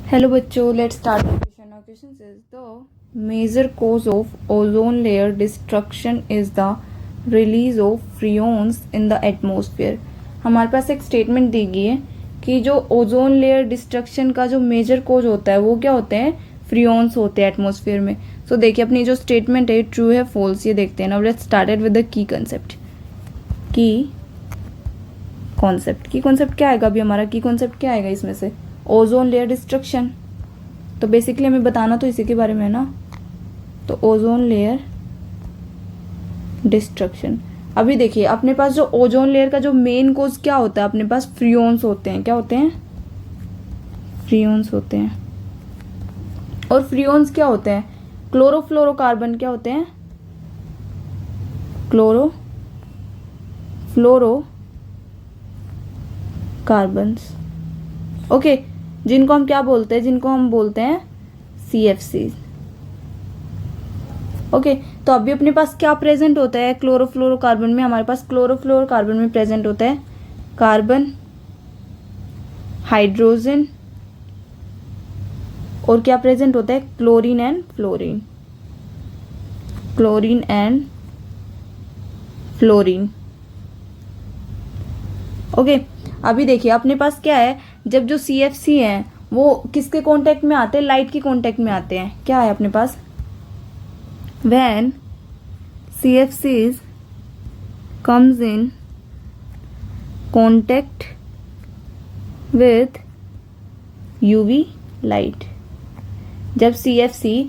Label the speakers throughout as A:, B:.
A: Hello बच्चों, let's start the question. Now question is the major cause of ozone layer destruction is the release of freons in the atmosphere. हमारे पास एक statement दी गई है कि जो ओजोन लेयर डिस्ट्रक्शन का जो मेजर कॉज होता है वो क्या होते हैं, फ्रियोन्स होते हैं एटमॉस्फेयर में. सो देखिए अपनी जो स्टेटमेंट है ट्रू है फॉल्स ये देखते हैं. Now let's started with the key concept. की कॉन्सेप्ट क्या आएगा अभी हमारा? की कॉन्सेप्ट क्या आएगा इसमें से? Ozone layer destruction. तो बेसिकली हमें बताना तो इसी के बारे में है ना. तो ओजोन लेयर डिस्ट्रक्शन. अभी देखिए अपने पास जो ओजोन लेयर का जो मेन कोज क्या होता है, अपने पास फ्रियोन्स होते हैं. क्या होते हैं? फ्रियोन्स होते हैं. और फ्रियोन्स क्या होते हैं? क्लोरोफ्लोरोकार्बन. क्या होते हैं? फ्लोरोकार्बन्स. ओके, जिनको हम क्या बोलते हैं? जिनको हम बोलते हैं CFC. ओके, तो अभी अपने पास क्या प्रेजेंट होता है क्लोरोफ्लोरोकार्बन में? हमारे पास क्लोरोफ्लोरोकार्बन में प्रेजेंट होता है कार्बन, हाइड्रोजन और क्या प्रेजेंट होता है? Chlorine and fluorine. ओके, अभी देखिए अपने पास क्या है, जब जो CFC हैं वो किसके कांटेक्ट में आते हैं? लाइट के कांटेक्ट में आते हैं. क्या है अपने पास? When CFCs comes in contact with UV light. जब CFC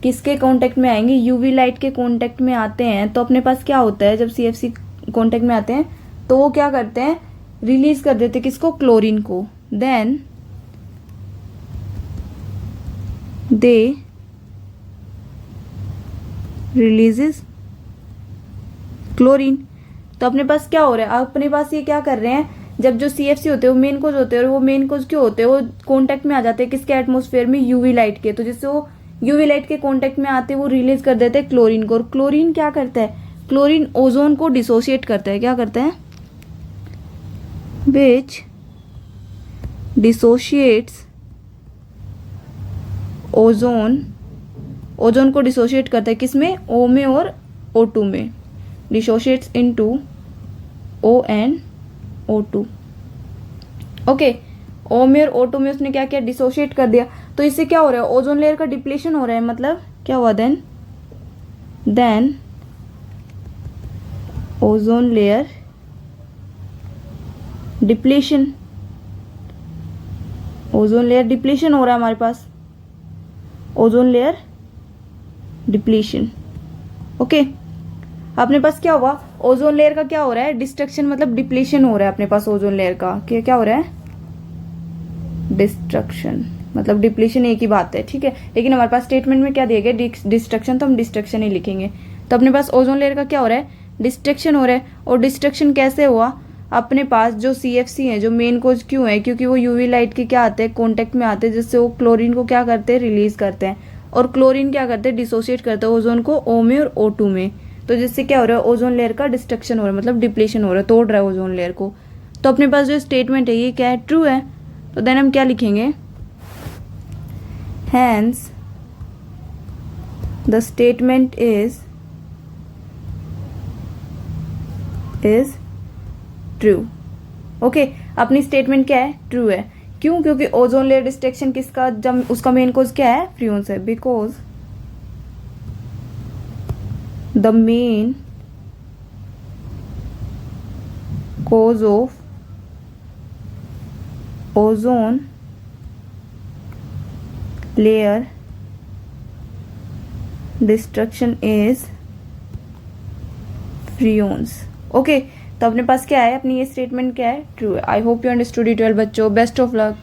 A: किसके कांटेक्ट में आएंगे? UV लाइट के कांटेक्ट में आते हैं. तो अपने पास क्या होता है जब CFC कांटेक्ट में आते हैं तो वो क्या करते हैं? रिलीज कर देते किसको? क्लोरीन को. Then they releases chlorine. तो अपने पास क्या हो रहा है? अपने पास ये क्या कर रहे हैं, जब जो CFC होते हैं वो मेन कोज होते हैं और वो मेन कोज क्यों होते हैं? वो कांटेक्ट में आ जाते हैं किसके? एटमॉस्फेयर में UV लाइट के. तो जिससे वो UV लाइट के कांटेक्ट में आते हैं वो रिलीज कर देते हैं क्लोरीन को. और क्लोरीन क्या करता है? क्लोरीन ओजोन को डिसोशिएट करता है. क्या करता है? विच डिसोशिएट्स ओजोन को डिसोशिएट करता है किसमें? O में और O2 में. Dissociates into O and O2. Okay, O में और O2 में उसने क्या किया? डिसोशिएट कर दिया. तो इससे क्या हो रहा है? ओजोन लेयर का डिप्लीशन हो रहा है. मतलब क्या हुआ? Then ozone layer depletion. Ozone layer depletion हो रहा है हमारे पास. Ozone layer depletion. ओके, अपने पास क्या हुआ? ओजोन लेयर का क्या हो रहा है? डिस्ट्रक्शन. मतलब डिप्लीशन हो रहा है अपने पास ओजोन लेयर का. क्या हो रहा है? डिस्ट्रक्शन. मतलब डिप्लीशन एक ही बात है, ठीक है. लेकिन हमारे पास स्टेटमेंट में क्या दिया गया? डिस्ट्रक्शन. तो हम डिस्ट्रक्शन ही लिखेंगे. तो अपने पास ओजोन लेयर का क्या हो रहा है? डिस्ट्रक्शन हो रहा है. और डिस्ट्रक्शन कैसे हुआ? अपने पास जो CFC है जो मेन कोज क्यों है? क्योंकि वो UV लाइट के क्या आते हैं? कॉन्टेक्ट में आते हैं, जिससे वो क्लोरीन को क्या करते हैं? रिलीज करते हैं. और क्लोरीन क्या करते हैं? डिसोशिएट करते हैं ओजोन को O में और O2 में. तो जिससे क्या हो रहा है? ओजोन लेयर का डिस्ट्रक्शन हो रहा है. मतलब डिप्लीशन हो रहा है, तोड़ रहा है ओजोन लेयर को. तो अपने पास जो स्टेटमेंट है ये क्या है? ट्रू है. तो देन हम क्या लिखेंगे? Hence the statement is true. Okay, अपनी स्टेटमेंट क्या है? ट्रू है. क्यों? क्योंकि ओजोन लेयर डिस्ट्रक्शन किसका? जब उसका मेन कोज क्या है? फ्रियोन्स है. Because the main cause of ozone layer destruction is freons. Okay, तो अपने पास क्या है? अपनी ये स्टेटमेंट क्या है? ट्रू है. I hope you understood it well बच्चों. Best of luck.